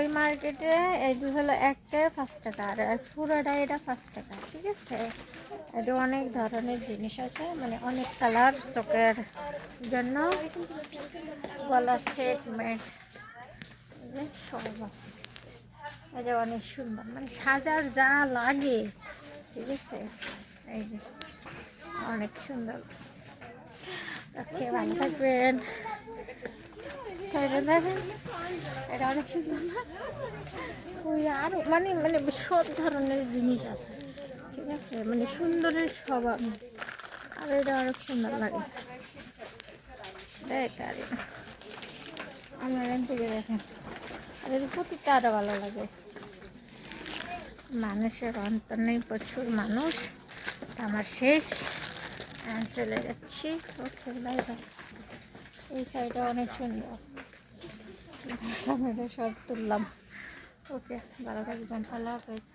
ওই মার্কেটে এটি হলো একটা 5 টাকা, আর পুরোটা এটা 5 টাকা। ঠিক আছে, এটা অনেক ধরনের জিনিস আছে, মানে অনেক কালার, চোখের জন্য গলার সেট মেট সব আছে। এটা অনেক সুন্দর, মানে সাজার যা লাগে। ঠিক আছে, এই যে অনেক সুন্দর। ওকে, ভালো থাকবেন। এটা দেখেন, এটা অনেক সুন্দর না? ওই আরো মানে মানে সব ধরনের জিনিস আছে। ঠিক আছে, মানে সুন্দরের স্বভাব। আর এটা অনেক সুন্দর লাগে। তাই আমার এখান থেকে দেখেন, আর এর প্রতিটা আরো ভালো লাগে। মানুষের অন্ত নেই, প্রচুর মানুষ। আমার শেষ, চলে যাচ্ছি। ওকে, বাই বাই। এই সাইডটা অনেক সুন্দর, সামনেটা সব তুললাম। ওকে, ভালো থাকবেন, আল্লাহ হাফেজ।